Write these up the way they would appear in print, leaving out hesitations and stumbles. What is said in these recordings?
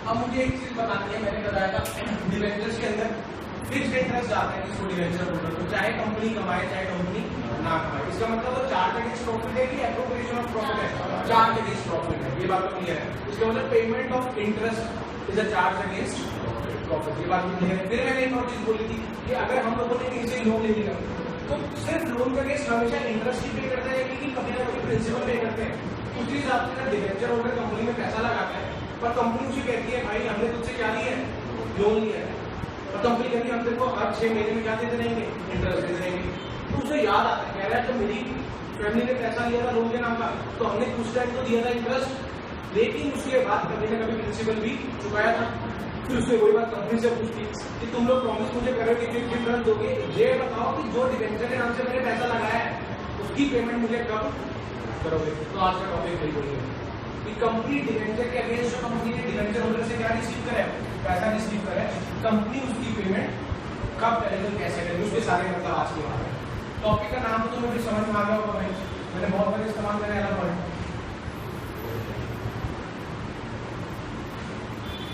अब मुझे एक चीज बतानी है, मैंने बताया था डिवेंचर्स के अंदर फिक्स्ड इंटरेस्ट आता है किसी डिवेंचर होल्डर को, चाहे कंपनी कमाए चाहे कंपनी ना कमाए। इसका मतलब वो चार्ज अगेंस्ट प्रॉफिट है कि एप्रोप्रिएशन ऑफ प्रॉफिट है? चार्ज अगेंस्ट प्रॉफिट है, ये बात तो क्लियर है। इसका मतलब payment of interest is a charge against profit, ये बात क्लियर है। फिर मैंने एक और चीज बोली थी कि अगर हम लोगों ने कहीं से लोन ले लिया तो सिर्फ लोन का अगेंस्ट हमेशा इंटरेस्ट ही पे करते हैं कि कभी ना कभी प्रिंसिपल पे करते हैं। उसी हिसाब से डिवेंचर होल्डर कंपनी में पैसा लगाता है, पर कंपनी उसे कहती है भाई हमने तुझसे क्या लिया है, लोन लिया है, और कंपनी कहती है हम तेरे को हर 6 महीने में क्या देते रहेंगे, इंटरेस्ट देते रहेंगे। तो उसे याद आता है, कह रहा है जब मेरी फैमिली ने पैसा लिया था लोन के नाम का तो हमने कुछ टाइम तो दिया था इंटरेस्ट, लेकिन उसके बाद कभी ना कभी प्रिंसिपल भी चुकाया था। फिर उसने वही बात कंपनी से पूछती कि तुम लोग प्रॉमिस मुझे करोगे कि रिटर्न दोगे, ये बताओ कि जो डिवेंचर के नाम से मैंने पैसा लगाया है उसकी पेमेंट मुझे कब करोगे। तो आज का टॉपिक वही बोलिए कि कंपनी डिवेंचर के अगेंस्ट जो कंपनी ने डिवेंचर होल्डर से क्या रिसीव करे, पैसा रिसीव करे, कंपनी उसकी पेमेंट कब करेगी, कैसे करेगी, उसके सारे मतलब आज के बारे में। टॉपिक का नाम तो मुझे समझ में आ गया होगा भाई, मैंने बहुत बार इस्तेमाल करने वाला वर्ड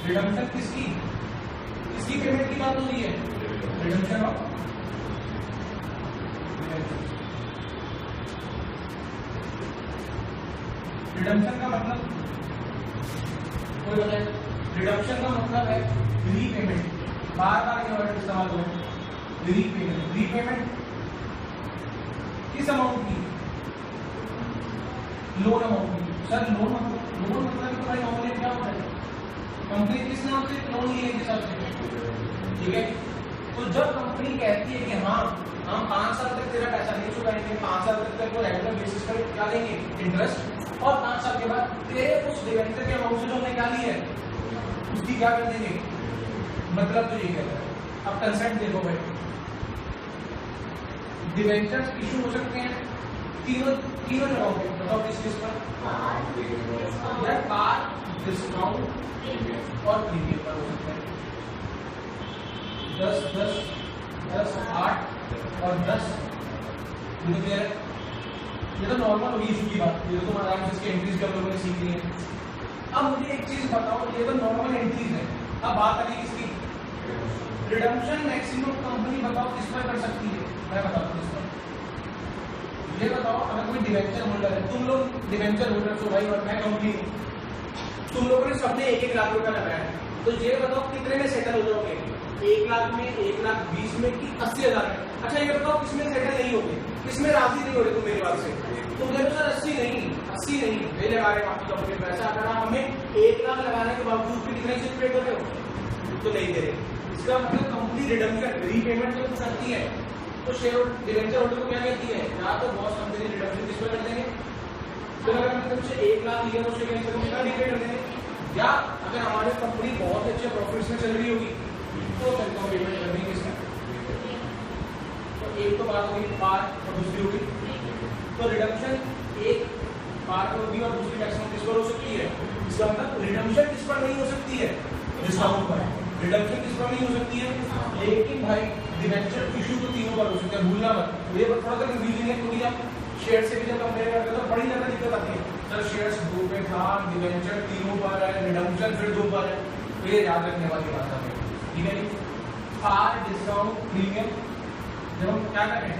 रिडम्पशन। किसकी पेमेंट की बात हो रही है? रिडम्पशन ऑफ रिडम्पशन का मतलब कोई बताए? रिडम्पशन का मतलब है रीपेमेंट। बार बार ये वर्ड इस्तेमाल हुआ है, रीपेमेंट। रीपेमेंट किस अमाउंट की? लोन अमाउंट की। सर लोन मतलब तो भाई नॉर्मली क्या होता है, कंपनी किस नाम से लोन लिए किस हिसाब से, ठीक है। तो जब कंपनी कहती है कि हाँ हम 5 साल तक तेरा पैसा नहीं चुकाएंगे, 5 साल तक वो रेगुलर बेसिस पर क्या लेंगे, इंटरेस्ट, और 5 साल के बाद तेरे उस डिवेंचर के अमाउंट से जो हमने क्या लिया है उसकी क्या कर देंगे, मतलब तो ये कहता है। अब कंसेंट देखो भाई, डिवेंचर्स इशू हो सकते हैं तीनों जगहों पे, बताओ किस किस पर? कार, डिस्काउंट और प्रीमियम पर हो सकता है। 10, 10, 10, 8 और 10, ये क्लियर है? ये तो नॉर्मल होगी इशू की बात, ये तो तुम आराम से इसके एंट्रीज कर लोगों ने सीख ली है। अब मुझे एक चीज बताओ, ये तो नॉर्मल एंट्रीज है, अब बात आ गई किसकी? रिडम्पशन मैक्सिमम कंपनी बताओ किस पर कर सकती है? मैं बताता हूँ किस पर। ये बताओ अगर कोई डिवेंचर होल्डर है, तुम लोग डिवेंचर होल्डर हो भाई और मैं कंपनी हूँ, तुम लोगों ने सबने 1-1 लाख रुपया लगाया है, तो ये बताओ कितने में सेटल हो जाओगे? 1 लाख में, 1,20,000 में कि 80,000 में? अच्छा ये बताओ किसमें सेटल नहीं होगे, किसमें राजी नहीं हो रहे तुम मेरी बात से? तुम कह रहे सर 80 नहीं वे लगा रहे आपकी कंपनी पैसा, अगर आप हमें 1 लाख लगाने के बावजूद भी कितने से पे कर रहे हो तो नहीं दे रहे। इसका मतलब कंपनी रिडम्पशन रीपेमेंट तो करती है, तो शेयर डिवेंचर होल्डर को क्या कहती है, या तो बॉस कंपनी रिडम्पशन किस पर कर देंगे, तो अगर हमने तुमसे 1 लाख लिया तो उससे क्या रीपे कर देंगे, या अगर हमारी कंपनी बहुत अच्छे प्रॉफिट्स में चल रही होगी तो हमको पेमेंट कर देंगे इसका। तो एक तो बात होगी पार और दूसरी होगी, तो रिडम्पशन एक पार पर होगी और दूसरी मैक्सिमम किस पर हो सकती है? इसका मतलब रिडम्पशन किस पर नहीं हो सकती है? डिस्काउंट पर। रिडम्पशन किस पर नहीं हो सकती है? लेकिन भाई डिवेंचर इशू तो तीनों पर हो सकता है, भूलना मत। ये थोड़ा सा कंफ्यूजिंग है क्योंकि आप शेयर से भी जब कंपेयर करते हो तो बड़ी ज्यादा दिक्कत आती है, सर शेयर्स 2 पे था, डिवेंचर 3 पर है, रिडम्पशन फिर 2 पर है, तो ये याद रखने वाली बात है, ठीक है। पार, डिस्काउंट, प्रीमियम, जब हम क्या करें,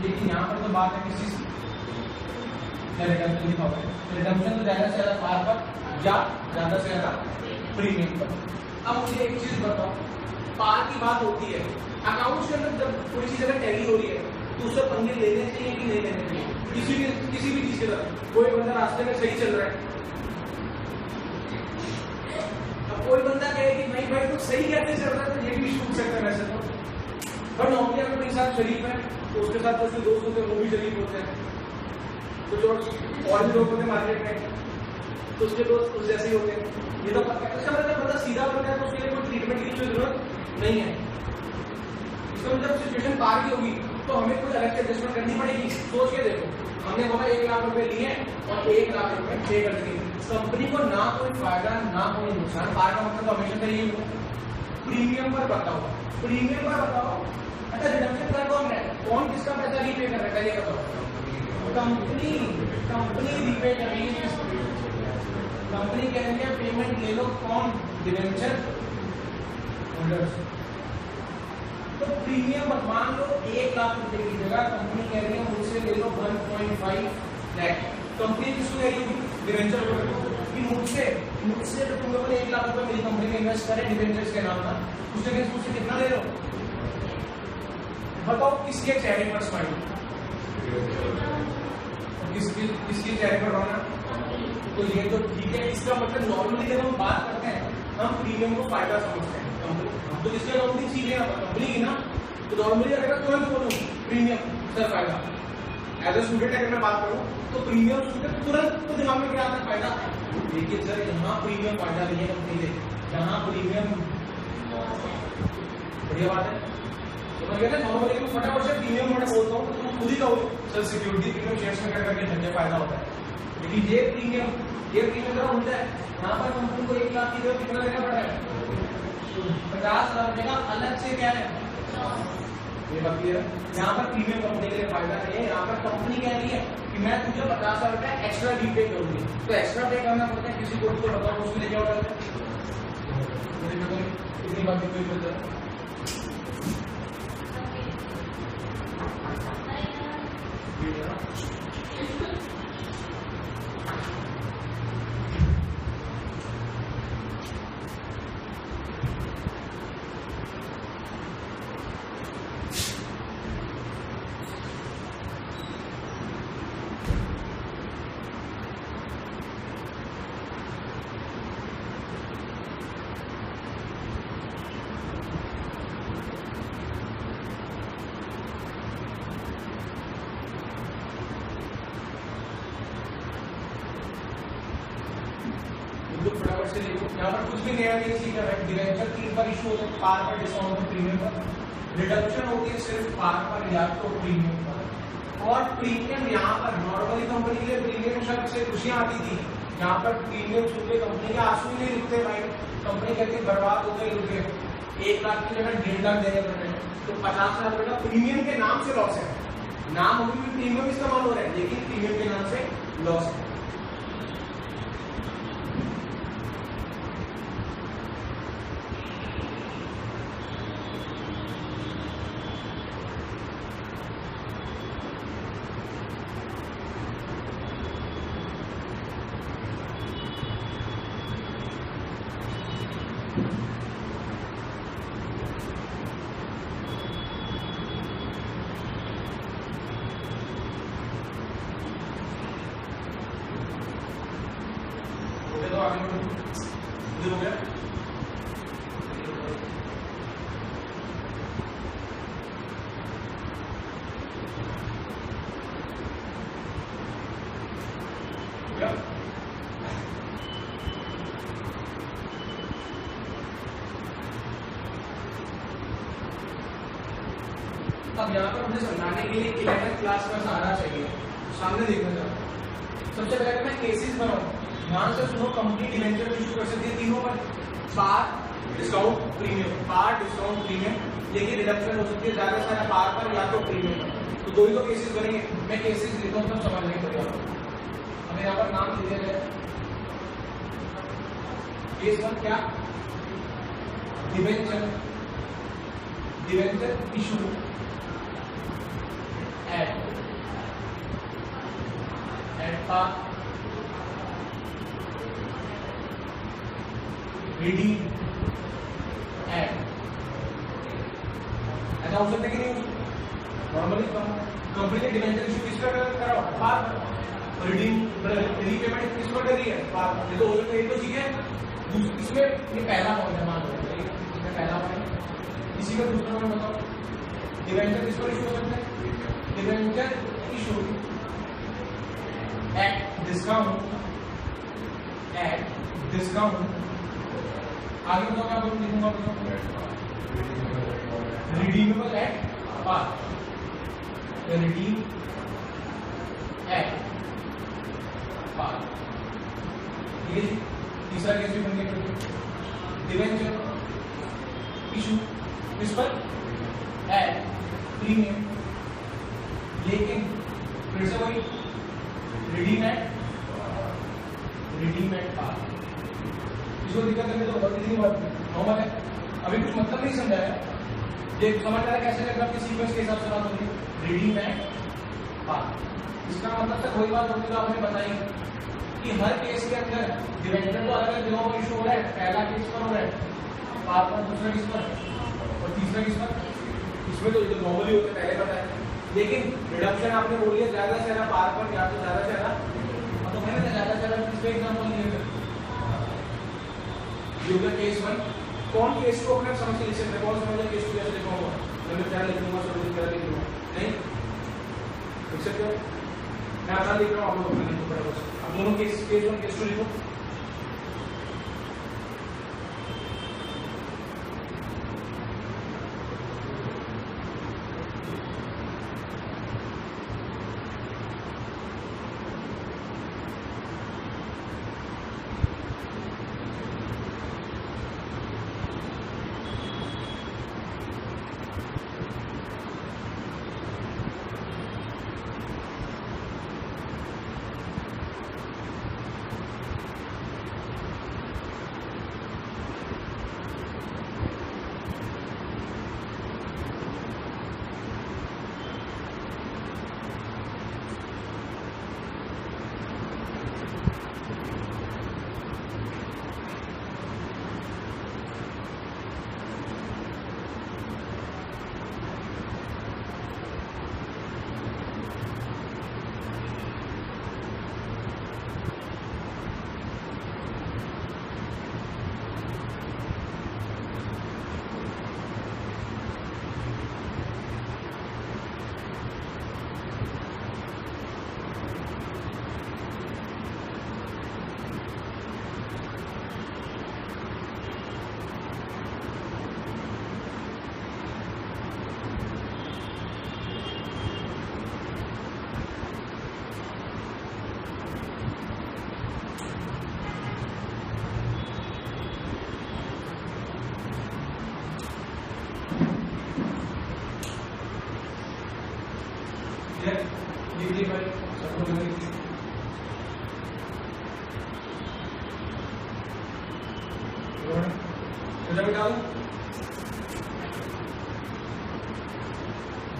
लेकिन यहाँ पर तो बात है किस चीज की, रिडम्पशन की बात है। रिडम्पशन तो ज्यादा से ज्यादा पार पर या ज्यादा से ज्यादा प्रीमियम पर। अब मुझे एक चीज बताओ, पार की बात होती है अकाउंट्स के अंदर, जब कोई चीज अगर टैली हो रही है तो उससे पंगे लेने चाहिए कि नहीं लेने चाहिए? किसी भी चीज के साथ कोई बंदा रास्ते में सही चल रहा है, अब कोई बंदा कहे कि नहीं भाई तो सही कैसे चल रहा है, तो ये भी छूट सकता है वैसे तो। पर नॉर्मली अगर कोई इंसान शरीफ है तो उसके साथ उसके दोस्त होते हैं वो भी शरीफ होते हैं, कुछ और भी लोग होते हैं मार्केट में तो उसके दोस्त उस जैसे ही होते हैं। ये तो इसका मतलब बंदा सीधा बनता है तो उसके लिए कोई ट्रीटमेंट की कोई जरूरत नहीं है। इसका मतलब सिचुएशन पार की होगी तो हमें कुछ अलग से एडजस्टमेंट करनी पड़ेगी। सोच के देखो, हमने बोला 1 लाख रुपए लिए और 1 लाख रुपए पे कर दिए, कंपनी को ना कोई फायदा ना कोई नुकसान। पार का मतलब तो हमेशा से ये प्रीमियम पर बताओ, प्रीमियम पर बताओ। अच्छा रिडम्पशन कर कौन है, कौन किसका पैसा रीपे कर रहा है ये बताओ? कंपनी रीपे कर रही है, कंपनी कह रही है पेमेंट ले लो, कौन? Debenture holders. तो प्रीमियम मान लो 1 लाख रुपए की जगह कंपनी कह रही है मुझसे ले लो 1.5 लाख। कंपनी किसको कह रही है? डिवेंचर होल्डर को कि मुझसे तो तुम लोग 1 लाख रुपए मेरी कंपनी में इन्वेस्ट करें डिवेंचर्स के नाम पर, उसके अगेंस्ट मुझसे कितना ले लो? बताओ किसके चेहरे पर स्माइल, किसके चेहरे पर रोना? तो ये तो ठीक है। इसका मतलब नॉर्मली जब हम बात करते हैं हम प्रीमियम को फायदा समझते हैं, हम तो जिसके नॉर्मली चीज है कंपनी की ना, तो नॉर्मली अगर तुरंत बोलूं प्रीमियम सर फायदा, एज ए स्टूडेंट अगर मैं बात करूं तो प्रीमियम स्टूडेंट तुरंत तो दिमाग में क्या आता है? फायदा। लेकिन सर यहाँ प्रीमियम फायदा नहीं है कंपनी से, यहाँ प्रीमियम बढ़िया बात है। तो मैं कहता नॉर्मली मैं फटाफट से प्रीमियम मैं बोलता हूँ तो तुम खुद ही कहो सर सिक्योरिटी प्रीमियम शेयर्स में करके धंधे फायदा होता है। लेकिन ये प्रीमियम जरा उल्टा है। यहाँ पर कंपनी को 1 लाख की जगह कितना देना पड़ रहा है? 50,000 रुपए का अलग से क्या है ये बाकी है। यहाँ पर प्रीमियम कंपनी के लिए फायदा नहीं है, यहाँ पर कंपनी कह रही है कि मैं तुझे 50,000 रुपए एक्स्ट्रा डी पे करूंगी, तो एक्स्ट्रा पे करना पड़ता है। किसी को तो बताओ उसके लिए क्या होता है? इतनी बात कोई बोलता है फटाफट से देखो। यहाँ पर कुछ भी नया नहीं सीखा है। डिवेंचर की पर इशू होता है पार पर डिस्काउंट प्रीमियम पर, रिडक्शन होती है सिर्फ पार पर या तो प्रीमियम पर। और प्रीमियम यहाँ पर नॉर्मली कंपनी के लिए प्रीमियम शब्द से खुशियां आती थी, यहाँ पर प्रीमियम सुन के कंपनी के आंसू नहीं रुकते भाई। कंपनी कहती बर्बाद हो गए रुके, 1 लाख की जगह 1.5 लाख देने पड़ रहे हैं, तो 50,000 रुपए का प्रीमियम के नाम से लॉस है। नाम अभी भी प्रीमियम इस्तेमाल हो रहा है लेकिन प्रीमियम के नाम से लॉस है। तो आगे बढ़ो, हो गया। अब यहाँ पर मुझे समझाने के लिए 11th क्लास का सहारा चाहिए, सामने देखना चाहूँ। सबसे पहले मैं केसेस बनाऊँ, ध्यान से सुनो। कंपनी डिवेंचर इशू कर सकती है तीनों पर, पार डिस्काउंट प्रीमियम, पार डिस्काउंट प्रीमियम, लेकिन रिडक्शन हो सकती है ज्यादा से ज्यादा पार पर या तो प्रीमियम पर। तो 2 ही तो केसेस बनेंगे। मैं केसेस लिखता हूँ तो समझने को जाऊँ। हमें यहाँ पर नाम दिया जाए। केस 1 क्या? Debenture issue at par, redeem at, ऐसा हो सकता है कि नहीं? नॉर्मली कंपनी ने डिवेंचर इशू किस पर करा? पार पर। रिडीम रीपेमेंट किस पर कर रही है? पार पर। ये तो हो सकता है, ये तो ठीक है। इसमें ये पहला पॉइंट है, मान लो इसमें पहला पॉइंट। इसी का दूसरा पॉइंट बताओ, डिवेंचर किस पर इशू हो सकता है? डिवेंचर इशू एट डिस्काउंट, आगे बताओ क्या बोलूं, लिखूंगा redeemable at par, redeem at par. ठीक है जी। तीसरा केस भी बन गया, डिवेंचर इशू किस पर? एट प्रीमियम, लेकिन फिर से वही रिडीम एट रेडीमेड पार्ट। इसको दिक्कत करने तो बहुत इजी बात है, नॉर्मल है, अभी कुछ मतलब नहीं समझाया, ये समझ रहा है कैसे लगता है सीक्वेंस के हिसाब से बात होगी। रेडीमेड पार्ट, इसका मतलब तक वही बात होगी जो आपने बताई कि हर केस के अंदर डिवेंचर तो अलग अलग जगहों पर इशू हो रहा है। पहला केस पर हो रहा है पार्ट पर, दूसरा केस पर और तीसरा केस पर। इसमें तो नॉर्मली होते पहले पता है, लेकिन रिडक्शन आपने बोली है ज्यादा से ज्यादा पार पर, या तो ज्यादा से ज्यादा, तो मैंने ज्यादा से ज्यादा किसका एग्जांपल लिए थे केस 1। कौन केस को अपने समझ के लिख सकते हैं, कौन समझ केस को कैसे लिखूंगा, मैं क्या लिखूंगा, सब क्या लिखूंगा, नहीं लिख सकते हो। मैं अपना लिख रहा हूँ, आप लोग अपना लिखो बस। अब दोनों केस 1 केस 2 लिखो।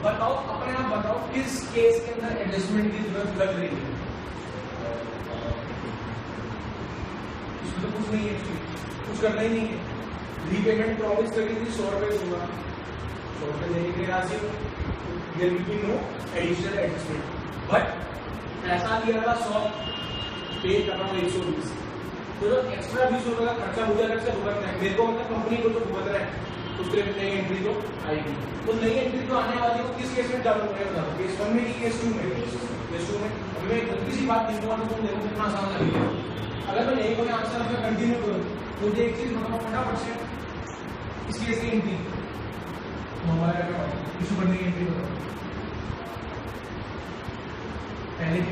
बताओ, अपने आप बताओ किस केस के अंदर एडजस्टमेंट की जरूरत लग रही है। इसमें तो कुछ नहीं है, कुछ करना ही नहीं है। रीपेमेंट प्रॉमिस करी थी 100 रुपए दूंगा, 100 रुपए देने के राशि, there will be no additional adjustment. But पैसा दिया था 100, पे कर रहा हूँ 120, तो जो एक्स्ट्रा 20 रुपए का खर्चा मुझे अलग से भुगतना है, मेरे को मतलब कंपनी को तो भुगत रहा है, उसके लिए नई एंट्री तो आएगी। तो नई एंट्री तो आने वाली है, किस केस में चालू होगा, केस 1 में कि केस 2 में? केस 2 में। अभी मैं गलती सी बात लिखूंगा तो तुम देखो कितना आसान लगेगा। अगर मैं यही कोई आंसर में कंटिन्यू करूँ, मुझे एक चीज बताओ फटाफट से, इस केस की एंट्री हमारा इशू करने की एंट्री बताओ। पहले की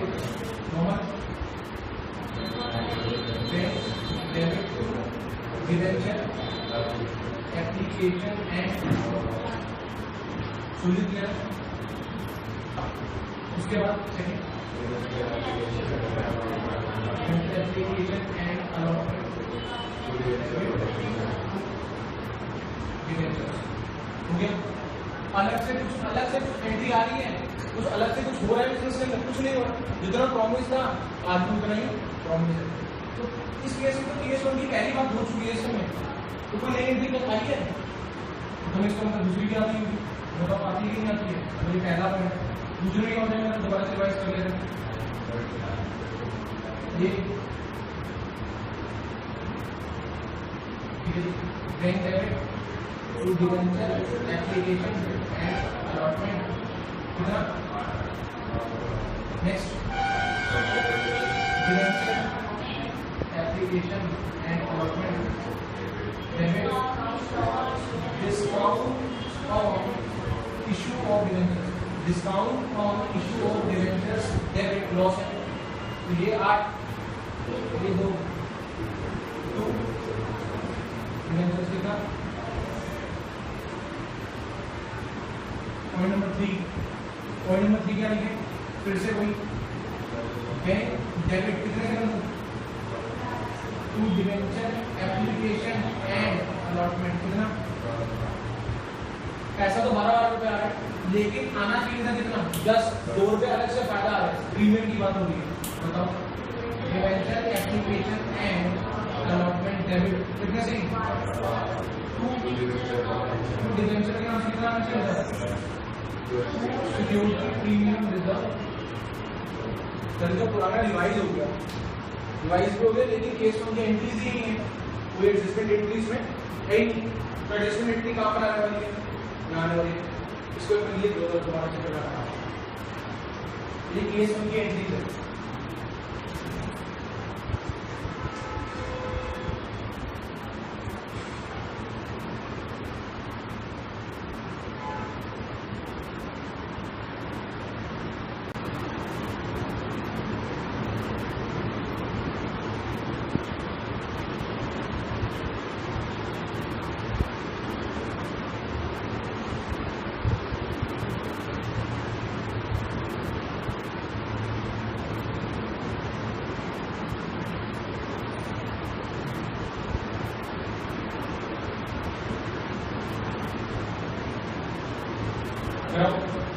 नॉर्मल एप्लीकेशन एंड सुनित किया, उसके बाद सेकंड एप्लीकेशन एंड अलॉटमेंट हो गया। अलग से कुछ एंट्री आ रही है, कुछ अलग से कुछ हो रहा है बिजनेस के अंदर, कुछ नहीं हो रहा, जितना प्रॉमिस था आज भी उतना ही प्रॉमिस है। तो इस केस में तो केस 1 की पहली बात हो चुकी है, इसमें तो कोई नई एंट्री तो आई है, तो इसका मतलब दूसरी क्या आती होगी, बताओ आती है नहीं आती है। तो ये पहला पॉइंट, दूसरे क्या होता है, दोबारा से रिवाइज कर लेते हैं। ये bank debit to debenture application and allotment, कितना? Next debenture application and allotment, debit discount on issue of debentures, discount on issue of debentures, debit loss है। तो ये 8, ये 2 डिवेंचर्स कितना? पॉइंट नंबर 3 क्या लिखे, फिर से वही बैंक डेबिट कितने का to debenture application and allotment. कितना पैसा तो 12 रुपए आ रहा है, लेकिन आना चाहिए था कितना 10, 2 रुपए अलग से फायदा आ रहा है, प्रीमियम की बात हो रही है। बताओ debenture application and allotment debit कितने से डिवेंचर के नाम से कितना आना चाहिए, सिक्योरिटी प्रीमियम रिजर्व। तो पुराना रिवाइज हो गया, रिवाइज भी हो गया, लेकिन केस में एंट्रीज ही नहीं है, कोई एडजस्टमेंट एंट्रीज में है ही नहीं। तो एडजस्टमेंट एंट्री कहाँ पर आने वाली है, आने वाली है, इसको लिख दो दोबारा चेक करना। ये केस में एंट्रीज है।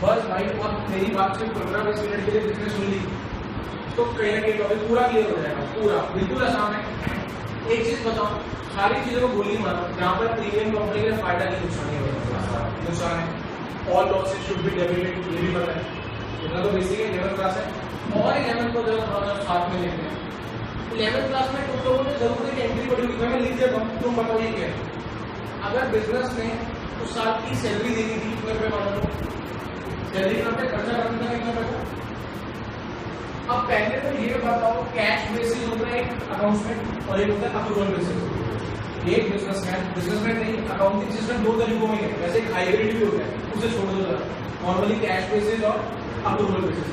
बस भाई अब मेरी बात से 15-20 मिनट के लिए जिसने सुन ली तो कहीं ना कहीं टॉपिक पूरा क्लियर हो जाएगा, पूरा बिल्कुल आसान है। एक चीज बताओ, सारी चीजों को गोली मारो, जहाँ पर प्रीमियम कंपनी का फायदा नहीं नुकसान नहीं होगा, नुकसान है। All losses should be debited, ये भी पता है, इतना तो बेसिक है, 11th क्लास है। और 11th को जब थोड़ा साथ में लेते हैं, 11th क्लास में तुम लोगों ने जरूर एक एंट्री पढ़ी हुई, मैं लिख देता हूँ, तुम बताओ ये क्या है। अगर बिजनेस ने उस साल की सैलरी देनी थी, कितने रुपए मानो, सैलरी करते खर्चा करने का कितना पैसा। अब पहले तो ये बताओ, कैश बेसिस होता है एक अकाउंट्स में और एक होता है अप्रूवल बेसिस। एक बिजनेसमैन नहीं, अकाउंटिंग सिस्टम 2 तरीकों में है, वैसे एक हाइब्रिड भी होता है, उसे छोड़ दो जरा। नॉर्मली कैश बेसिस और अप्रूवल बेसिस।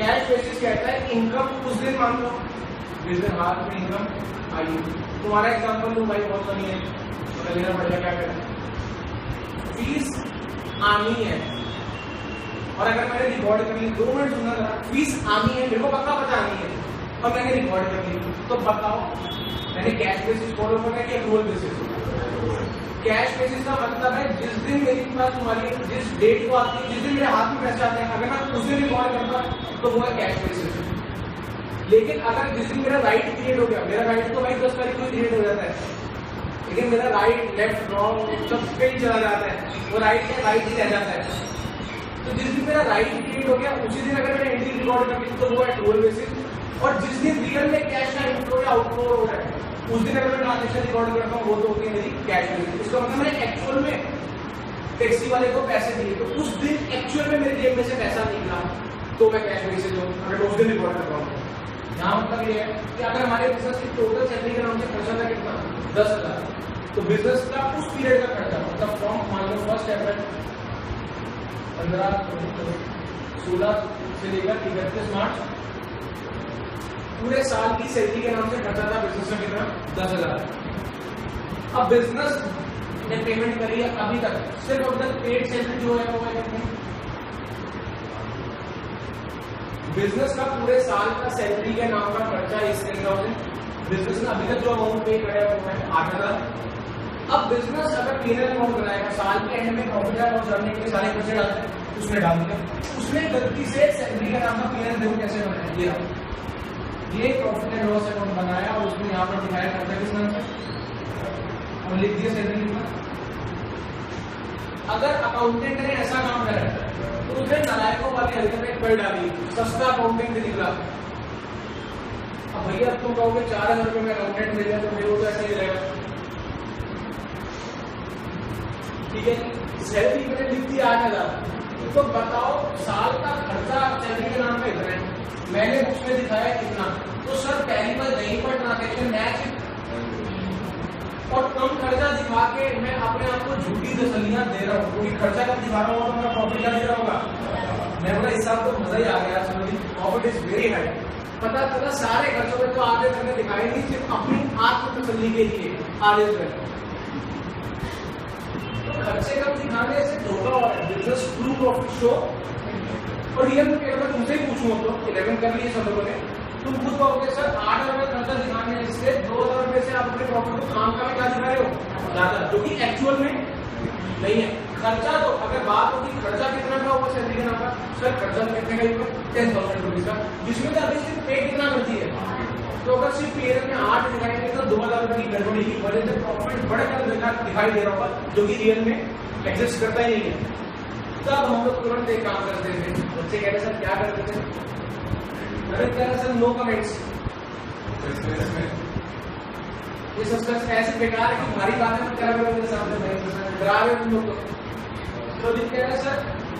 कैश बेसिस कहता है इनकम उस दिन मान लो जिस दिन हाथ में इनकम आई। तुम्हारा एग्जाम्पल लो भाई, बहुत फनी है, तो लेना पड़ेगा, क्या करना, फीस आनी है, और अगर मैंने रिकॉर्ड कर ली, 2 मिनट सुनना था, फीस आनी है, मेरे को पता आनी है, और मैंने रिकॉर्ड कर ली, तो बताओ मैंने कैश बेसिस फॉलो करना है कि अप्रूवल बेसिस। कैश बेसिस का मतलब है जिस दिन मेरे पास तुम्हारी जिस डेट को आती है, जिस दिन मेरे हाथ में पैसे आते हैं, अगर मैं उस दिन रिकॉर्ड करता तो वो है कैश बेसिस। लेकिन अगर जिस दिन मेरा राइट क्रिएट हो गया, मेरा राइट तो भाई 10 तारीख को क्रिएट हो जाता है, लेकिन मेरा राइट लेफ्ट रॉन्ग सब कहीं चला जाता है, वो राइट ही रह जाता है। तो जिस दिन मेरा राइट क्रिएट हो गया, उसी दिन अगर मैंने एंट्री रिकॉर्ड कर ली तो वो है अप्रूवल बेसिस। और जिस दिन रियल में कैश का इनफ्लो या आउटफ्लो हो रहा है, उस दिन अगर मैं ट्रांजेक्शन रिकॉर्ड करता हूँ, वो तो होती है मेरी कैश बेसिस। इसका मतलब मैंने एक्चुअल में टैक्सी वाले को पैसे दिए, तो उस दिन एक्चुअल में मेरे जेब में से पैसा निकला तो मैं कैश बेसिस हूँ, अगर उस दिन रिकॉर्ड कर रहा हूँ। यहाँ मतलब ये है कि अगर हमारे बिजनेस की टोटल सैलरी के नाम से खर्चा था कितना, 10,000, तो बिजनेस का उस पीरियड का खर्चा मतलब फ्रॉम मान लो 1 अप्रैल 16 से लेकर 31 मार्च, पूरे साल की सैलरी के नाम से खर्चा था बिजनेस में कितना, 10,000। अब बिजनेस ने पेमेंट करी है अभी तक, सिर्फ अब तक पेड सैलरी जो है वो है कितनी, बिजनेस का पूरे साल का सैलरी के नाम का खर्चा इस 10,000। बिजनेस ने अभी तक जो अमाउंट पे करा है वो है 8,000। अब बिजनेस अगर P&L अमाउंट बनाएगा, साल के एंड में प्रॉफिट और लॉस जानने के सारे खर्चे डालते हैं, उसमें डाल दिया, उसने गलती से सैलरी का नाम का P&L देखो कैसे बनाया, ये प्रॉफिट एंड लॉस अकाउंट बनाया और उसने यहाँ पर दिखाया खर्चा किस नाम से और लिख दिया सैलरी कितना। अगर अकाउंटेंट ने ऐसा काम करा तो उसने नालायकों वाली हरकतें कर डाली, सस्ता अकाउंटेंट निकला। अब भैया अब तुम कहोगे 4,000 रुपये में अकाउंटेंट मिल जाए तो मेरे को तो ऐसा ही रहेगा, ठीक है। सैलरी मैंने लिख दी 8,000, तो बताओ साल का खर्चा सैलरी के नाम पे इतना है, मैंने बुक्स में दिखाया कितना, तो सर पहली बार नहीं पर ट्रांजेक्शन मैच और कम खर्चा दिखा के मैं अपने आप को झूठी तसल्लियां दे रहा हूँ, क्योंकि खर्चा का दिखा रहा हूँ तो मैं प्रॉफिट का दे रहा होगा। मैं बोला इस साल तो मजा ही आ गया, प्रॉफिट इज वेरी हाई। पता चला सारे खर्चों में तो आधे मैंने दिखाई नहीं, सिर्फ अपनी आत्म तसल्ली के लिए आधे में। तो खर्चे कम दिखाने से धोखा हो रहा है, बिजनेस ट्रू प्रॉफिट शो। और रियल में अगर तुमसे ही पूछूं तो 11 कर लिए सब लोगों ने, तुम खुद कहोगे सर 8,000 रुपये खर्चा दिखाने से 2,000 रुपये से आप अपने प्रॉफिट को काम का में क्या दिखा रहे हो ज्यादा, जो कि एक्चुअल में नहीं है। खर्चा तो अगर बात होगी खर्चा कितना का होगा सैलरी के नाम का, सर खर्चा कितने का होगा 10,000 रुपीज का, जिसमें से अभी सिर्फ पे कितना करती है। तो अगर सिर्फ पे में 8 दिखाएंगे तो 2,000 रुपये की गड़बड़ी की वजह से प्रॉफिट बढ़कर दिखाई दे रहा होगा, जो कि रियल में एग्जिस्ट करता ही नहीं है। तब हम लोग तुरंत एक काम करते थे, बच्चे कह रहे सर क्या करते थे, अरे कह रहे सर नो कमेंट्स, ये सस्पेंस ऐसे बेकार है कि भारी बात है, क्या करोगे मेरे सामने डरा रहे तुम लोग। तो लिख कह रहे सर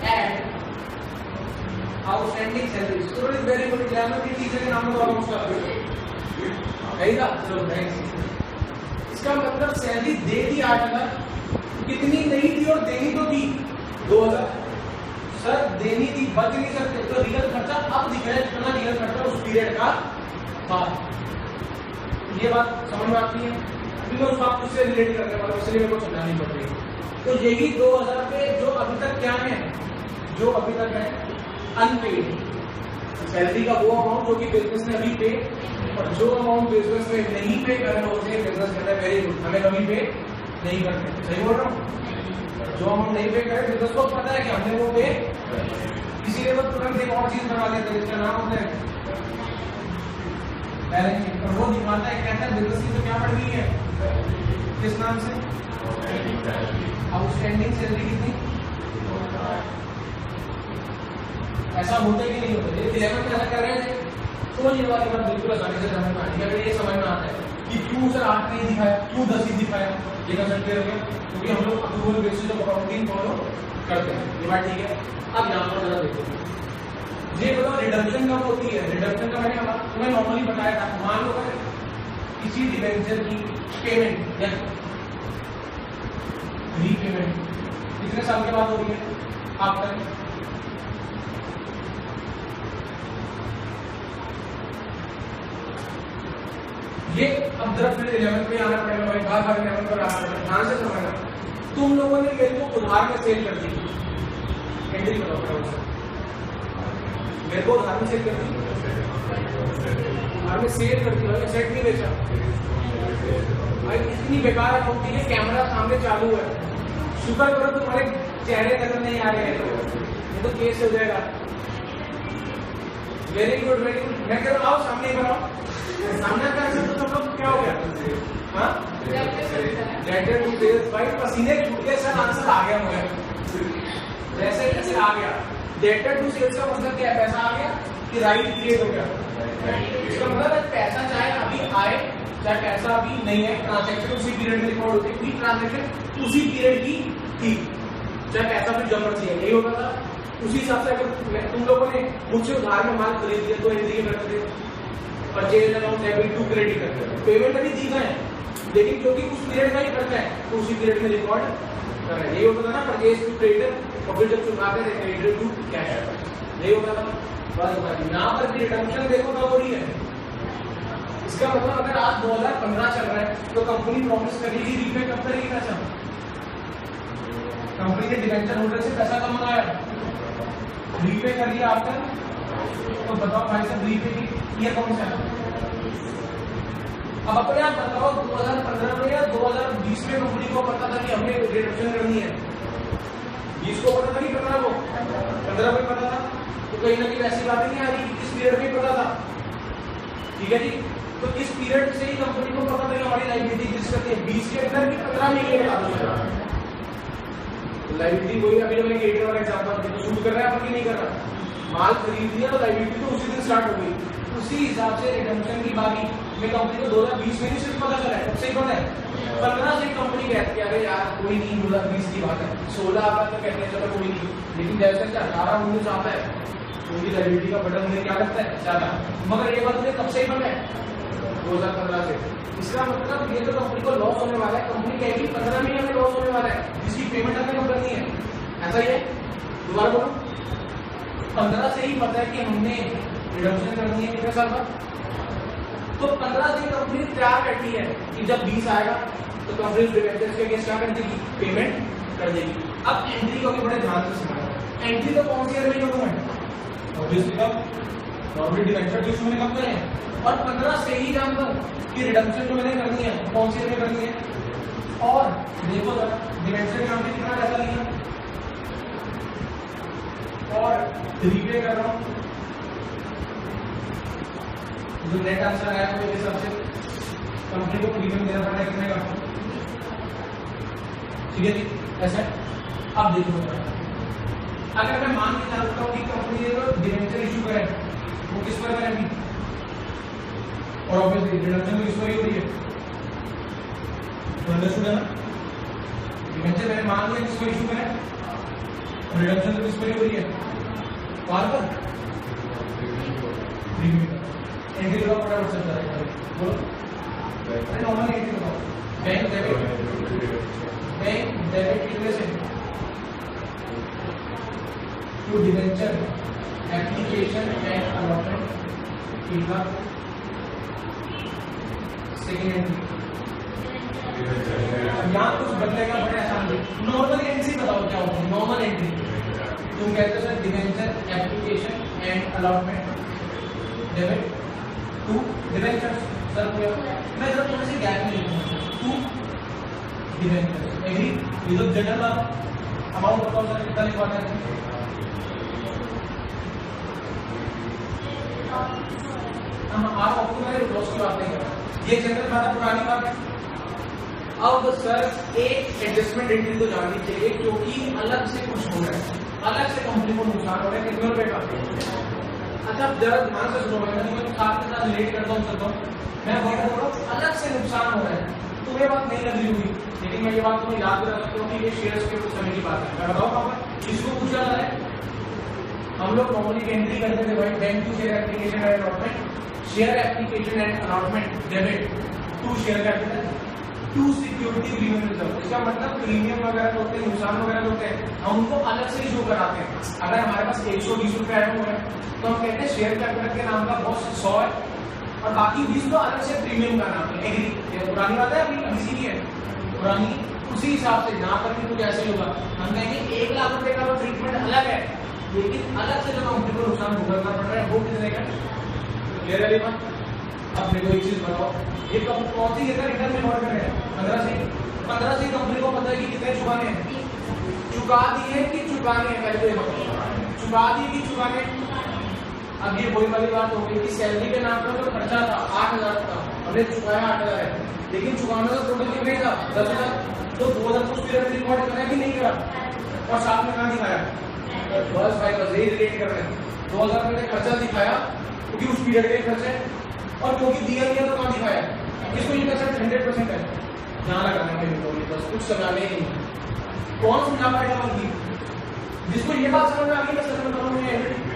ऐड आउटस्टैंडिंग सैलरी, तो इज वेरी गुड एग्जाम्पल की टीचर के नाम पर उसका सही था। चलो नेक्स्ट, इसका मतलब सैलरी दे दी 8,000, कितनी नहीं थी और देनी तो थी 2,000, सर देनी थी बच नहीं सकते, तो रियल खर्चा अब दिख रहा है कितना रियल खर्चा उस पीरियड का था। ये बात समझ में आती है, अभी मैं उस बात से रिलेट करने वाला हूं, इसलिए मेरे को समझानी पड़ रही है। तो यही 2,000 पे जो अभी तक क्या है, जो अभी तक है अनपेड सैलरी का वो अमाउंट जो कि बिजनेस ने अभी पे, और जो अमाउंट बिजनेस में नहीं पे कर रहे होते हैं बिजनेस कहता है वेरी गुड हमें कभी पे नहीं करते, सही बोल रहा हूँ। जो हम नहीं पे करें बिजनेस को पता है कि हमने वो पे, इसीलिए वो तुरंत एक और चीज बना देते हैं जिसका नाम होता है बैलेंस शीट, और वो दिखाता है कहता है बिजनेस की तो क्या बढ़ गई है, किस नाम से आउटस्टैंडिंग सैलरी कितनी, ऐसा होता है कि नहीं होता। ये दिलेमा में ऐसा कर रहे हैं, समझने वाली बात बिल्कुल आसानी से समझ में आती है। अगर ये समझ में आता है कि क्यों सर 8 नहीं दिखाया, क्यों 10 ही दिखाया, ये कंसेप्ट क्लियर हो गया, क्योंकि हम लोग approval basis of accounting follow करते हैं, ये बात ठीक है। अब यहाँ पर जरा देखो, ये बताओ रिडम्पशन कब होती है। रिडम्पशन का मैंने तुम्हें नॉर्मली बताया था, मान लो किसी डिबेंचर की पेमेंट या रीपेमेंट कितने साल के बाद हो रही है, आफ्टर ये अब जरा फिर 11 पे आना पड़ेगा भाई, बार 11 पर आना पड़ेगा, ध्यान से समझना। तुम लोगों ने मेरे को उधार में सेल कर दी, एंट्री बताओ मेरे को उधार में सेल कर दी, उधार में सेल कर दी भाई, सेट नहीं बेचा भाई, इतनी बेकार अकाउंटिंग है, कैमरा सामने चालू है, शुक्र करो तुम्हारे चेहरे नजर नहीं आ रहे हैं, ये तो केस हो जाएगा। वेरी गुड वेरी गुड, मैं कह रहा हूँ सामने बनाओ, सामने कर सकते तो लोग क्या हो गया, हाँ लेटर टू सेल्स भाई, पसीने छूट गए सर, आंसर आ गया मुझे, जैसे जैसे आ गया। लेटर टू सेल्स का मतलब क्या है, पैसा आ गया कि राइट क्रिएट हो गया, इसका मतलब पैसा चाहे अभी आए चाहे पैसा अभी नहीं है, ट्रांजैक्शन उसी पीरियड में रिकॉर्ड होती है, ट्रांजैक्शन उसी पीरियड की थी, चाहे पैसा फिर जमा चाहिए यही होता था। उसी हिसाब से अगर तुम लोगों ने मुझसे उधार में माल खरीद लिया तो एंट्री करते थे, purchase amount debit to credit करते हैं, पेमेंट अभी दी गए हैं लेकिन क्योंकि उस पीरियड का ही खर्चा है तो उसी पीरियड में रिकॉर्ड कर रहे हैं, यही होता था ना, परचेज टू क्रेडिटर और फिर जब चुकाते थे क्रेडिटर टू कैश, यही होता था। बस यहाँ पर रिडम्पशन देखो कब हो रही है, इसका मतलब अगर आज 2015 चल रहा है तो कंपनी प्रॉमिस करेगी रीपे कब करेगी पैसा, कंपनी ने डिबेंचर होल्डर से पैसा कब मंगाया, रीपे कर लिया आफ्टर, तो बताओ भाई साहब रीपे की ये कौन सा है। अब अपने आप बताओ 2015 में या 2020 में कंपनी को पता था कि हमें रिडम्पशन करनी है, 20 को पता था कि 15 को, 15 में पता था, तो कहीं ना कहीं ऐसी बात नहीं आ रही कि इस पीरियड में पता था, ठीक है जी। तो इस पीरियड से ही कंपनी को पता था कि हमारी लाइबिलिटी एग्जिस्ट करती है, 20 के अंदर भी 15 में ये बता दो लाइबिलिटी वही, अभी मैंने गेटर वाला एग्जांपल दिया, तो शूट कर रहा है आपकी नहीं कर रहा, माल खरीद लिया तो लाइबिलिटी तो उसी दिन स्टार्ट हो गई, उसी हिसाब से रिडम्पशन की बाकी में कंपनी को 2020 में नहीं सिर्फ पता चला है, कब से पता है 15 से कंपनी कहती है अरे यार कोई नहीं 2020 की बात है, 16 आता तो कहते हैं चलो कोई नहीं, लेकिन जैसे 18-19 आता है तो उनकी लाइबिलिटी का बटन उन्हें क्या लगता है ज्यादा, मगर ये बात मुझे कब से ही पता है 2015 से। इसका मतलब ये तो कंपनी को लॉस होने वाला है, कंपनी कहेगी 15 में हमें लॉस होने वाला है जिसकी पेमेंट हमें कब करनी है, ऐसा ही है। दोबारा बोलो, 15 से ही पता है कि हमने रिडम्पशन करनी है कितने साल बाद, तो 15 से कंपनी तैयार बैठी है कि जब 20 आएगा तो कंपनी डिबेंचर्स के अगेंस्ट क्या कर देगी, पेमेंट कर देगी। अब एंट्री को भी बड़े ध्यान से सुनना, एंट्री तो कौन सी ईयर में करूँ मैं, ऑब्वियसली कब नॉर्मली डिवेंचर तो इशू मैंने कब करे हैं, और 15 से ही जानता हूँ कि रिडम्पशन जो मैंने करनी है कौन सी में करनी है। और देखो जरा डिवेंचर यहाँ पे कितना पैसा लिया और रीपे कर रहा हूँ, जो नेट आंसर आया वो इस हिसाब से कंपनी को प्रीमियम देना पड़ेगा कितने का, ठीक है जी ऐसा। अब देखो अगर मैं मान के चलता हूँ कि कंपनी ने जो डिवेंचर इशू करे वो किस पर करेगी, और ऑब्वियसली रिडम्पशन तो किस पर ही हो रही है, तो अंडरस्टूड है ना। डिवेंचर मैंने मान लिया किस पर इशू करे, और रिडम्पशन तो किस पर ही हो रही है, बार पर एंट्री का फटाफट चलता है, बोलो अरे नॉर्मल एंट्री बताओ। बैंक डेबिट कितने से to debenture application and allotment ठीक है। सेकेंड एंट्री यहाँ कुछ बदलेगा बड़े आसान से, नॉर्मल एंट्री बताओ क्या होता है। नॉर्मल एंट्री तुम कहते हो sir debenture application and allotment debit to debenture, sir मैं जरा थोड़े से गैप में लिखूंगा टू डिवेंचर एग्री, ये तो जनरल अमाउंट बताओ सर कितना लिखवाना है। आप आपको मेरे दोस्त की बात नहीं कर रहा, ये जनरल बात है, पुरानी बात है। अब सर एक एडजस्टमेंट एंट्री तो जानी चाहिए क्योंकि अलग से कुछ हो रहा है, अलग से कंपनी को नुकसान हो रहा है, कितने रुपए का। अच्छा जरा ध्यान से सुनो, मैं साथ के साथ रिलेट करता हूँ चलता हूँ, मैं बोल रहा हूँ अलग से नुकसान हो रहा है, तुम्हें बात नहीं लग रही होगी, लेकिन मैं ये बात तुम्हें याद कर सकता हूँ कि ये शेयर्स के कुछ समय की बात है। मैं बताऊँ आपको इसको पूछा जा रहा है, हम लोग नॉर्मली एंट्री करते थे भाई bank to share application and allotment, share application and allotment debit to share capital to security premium reserve. इसका मतलब प्रीमियम वगैरह होते हैं, नुकसान वगैरह होते हैं, हम उनको अलग से शो कराते हैं। अगर हमारे पास 120 रुपए आए हुए हैं तो हम कहते हैं शेयर कैपिटल के नाम का बहुत 100 है और बाकी 20 को अलग से प्रीमियम का नाम है। एग्री, ये पुरानी बात है, अभी अभी की है पुरानी, उसी हिसाब से यहाँ पर भी कुछ ऐसे ही होगा। हम कहेंगे 1 लाख रुपए का वो ट्रीटमेंट अलग है, लेकिन अलग से जो कंपनी को नुकसान भुगतना पड़ रहा है वो कितने का, क्लियर है बात। अब मेरे को एक चीज बताओ, ये कौन सी जगह रिटर्न में ऑर्डर है 15 से कंपनी को पता है कि कितने चुकाने हैं, चुका दी है कि चुकाने हैं, पहले चुका दी कि चुकाने। अब ये वही वाली बात हो गई कि सैलरी के नाम पर जो खर्चा था 8000 था, हमने चुकाया 8000 है, लेकिन चुकाना तो टोटल कितने था 10,000, तो 2000 को पीरियड रिकॉर्ड करा कि नहीं करा, और साथ में कहाँ दिखाया, बस भाई बस यही रिलेट कर रहे हैं। 2000 मैंने खर्चा दिखाया क्योंकि उस पीरियड के खर्चे, और क्योंकि दिया तो कहाँ दिखाया, इसको ये पैसा 100% है, ध्यान लगाने के लिए बस कुछ समझाने ही नहीं। कौन समझा पाएगा बल्कि जिसको ये बात समझ में आ गई, मैं समझ में आऊंगा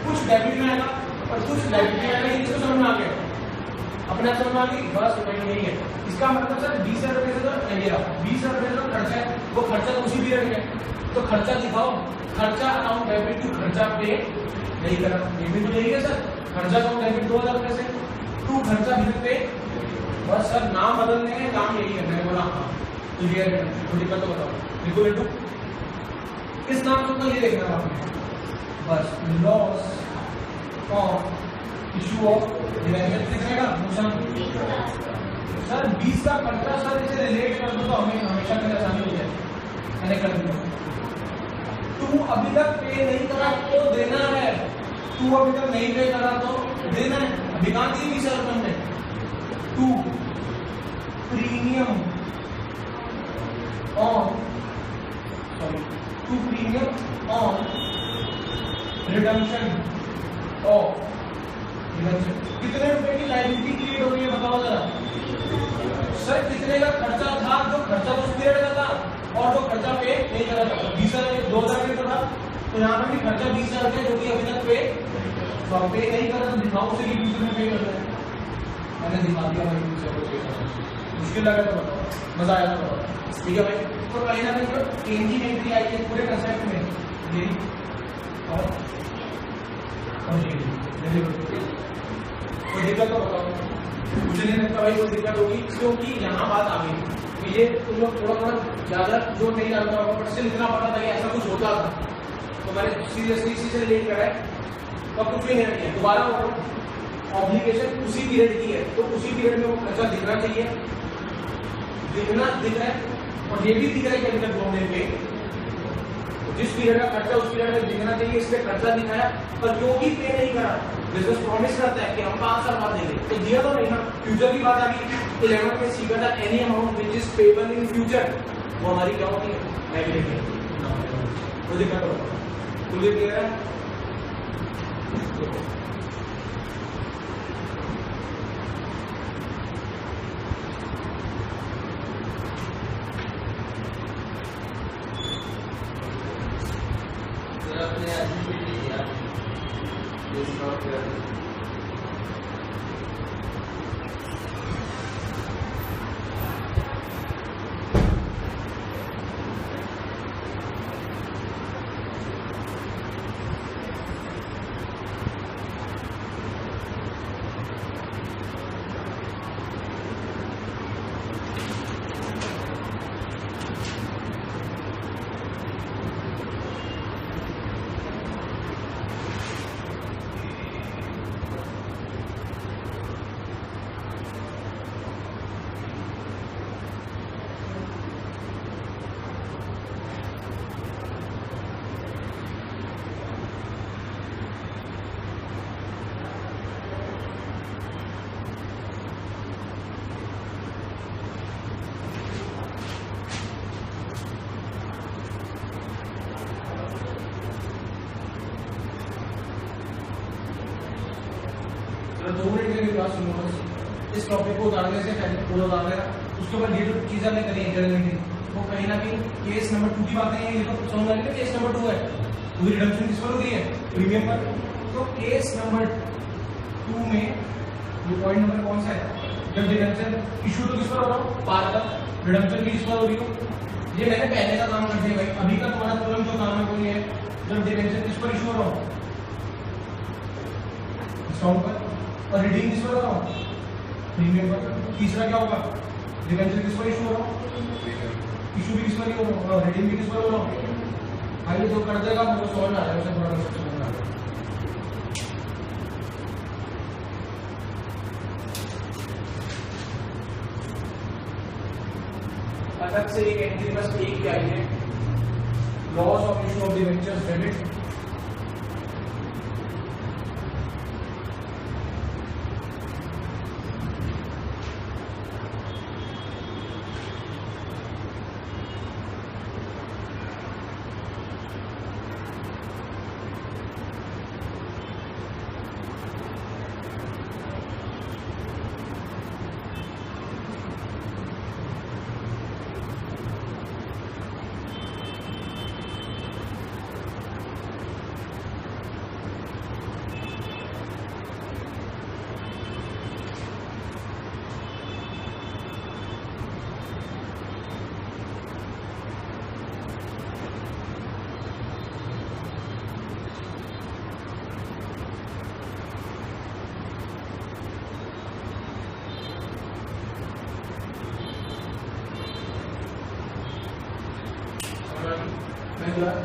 कुछ डेबिट में आएगा और कुछ डेबिट में आएगा, इसको समझ में आ गया, अपने आप समझ में आ गई, बस वही नहीं है। इसका मतलब सर 20,000 रुपये से तो नहीं रहा, 20,000 रुपये का खर्चा है, वो खर्चा तो उसी पीरियड में, तो खर्चा दिखाओ, खर्चा अकाउंट डेबिट टू खर्चा पे नहीं करा, ये भी तो यही है सर, खर्चा अकाउंट डेबिट 2000 रुपये से टू खर्चा बिल पे, बस सर नाम बदलने हैं, काम यही है। मैंने बोला हाँ क्लियर है, तो दिक्कत तो बताओ बिल्कुल बेटू किस नाम से, तो ये देखना है आपने, बस loss of issue of debenture कितने का नुकसान सर 20 का खर्चा, सर इसे रिलेट कर दो तो हमें हमेशा के लिए आसानी हो जाए, मैंने कर दिया। तू अभी तक पे नहीं करा तो देना है, तू अभी तक नहीं पे करा तो देना है, दिखा दी 20,000 रुपये में। To premium on to premium on redemption of debenture, कितने रुपए की लायबिलिटी क्रिएट हो रही है बताओ जरा सर, कितने का खर्चा था, जो खर्चा उस पीरियड का था और जो खर्चा पे नहीं करा था, 20,000 2000 का था, तो यहाँ पर भी खर्चा 20,000 रुपये जो कि अभी तक पे, तो आप पे नहीं करा तो दिखाओ से कि दूसरे में पे कर रहे हैं, मैंने दिखा दिया भाई मुश्किल लगा तो बताओ, मजा आया तो बताओ, ठीक है भाई। तो कहीं ना कहीं जो चेंजिंग एंट्री आई है पूरे कंसेप्ट में ये और कोई दिक्कत तो बताओ, मुझे नहीं लगता भाई कोई दिक्कत होगी, क्योंकि यहाँ बात आ गई कि ये तुम लोग थोड़ा थोड़ा ज्यादा जो नहीं जानता होगा, बट स्टिल इतना पता था कि ऐसा कुछ होता था, तो मैंने सीरियसली इसी से रिलेट करा है तो कुछ भी नहीं है। दोबारा ऑब्लिगेशन उसी पीरियड की है, तो उसी पीरियड में वो खर्चा दिखना चाहिए, दिख रहा है, और ये भी दिख रहा है कैपिटल फ्लो में पे, जिस पीरियड का खर्चा उस पीरियड में दिखना चाहिए, इस पे खर्चा दिखाया, पर क्योंकि पे नहीं करा, बिजनेस प्रॉमिस करता है कि हम 5 साल बाद देंगे, तो दिया तो नहीं ना। फ्यूचर की बात आ गई, 11 में सी का any amount which is payable in future, वो हमारी क्या होती है, नेगेटिव, तो दिक्कत होगा। मुझे क्लियर है? दो मिनट के लिए क्लास सुनो, इस टॉपिक को उतारने से पहले पूरा उतार लेना, उसके बाद ये जो चीज़ हमने करी इंटरनेट, वो कहीं ना कहीं केस नंबर 2 की बातें हैं, ये तो समझ आ गई, केस नंबर 2 है, पूरी रिडम्पशन किस पर होती है, प्रीमियम पर। तो केस नंबर 2 में ये पॉइंट नंबर कौन सा है, जब रिडम्पशन इशू तो किस पर हो रहा हो, पार का रिडम्पशन किस पर हो रही हो, ये मैंने पहले का काम कर दिया भाई। अभी का तुम्हारा तुरंत जो काम है वो ये है, जब डिवेंचर किस पर इशू हो रहा हो, डिस्काउंट पर, और रिडीम किस पर हो रहा हो, प्रीमियम पर। तीसरा क्या होगा, डिवेंचर किस पर इशू हो रहा हो, इशू भी किस पर हो रहा हो, रिडीम भी किस पर हो रहा हो। आइए जो कर देगा वो सॉल्व आ जाएगा, उसे थोड़ा सा समझ आ जाएगा। अलग से एक एंट्री बस एक ही आई है, loss of issue of debentures debit.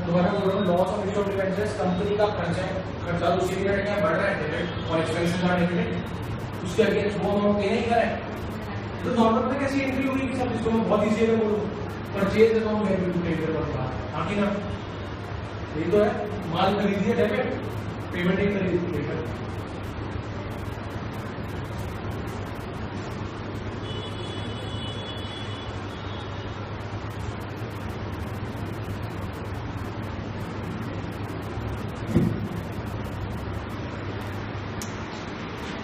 दोबारा बोल रहा हूँ, loss of issue of debentures company का खर्चा है, खर्चा तो उसी पीरियड में बढ़ रहा है, डेबिट और एक्सपेंसेस आर डेबिटेड, उसके अगेंस्ट वो अमाउंट पे नहीं कर रहा है। तो नॉर्मल में कैसी एंट्री होगी कि सब इसको मैं बहुत इजी है बोलूँ, purchase account debit to credit पर आगे ना, ये तो है माल खरीदिए डेबिट, पेमेंट नहीं खरीदी क्रेडिट,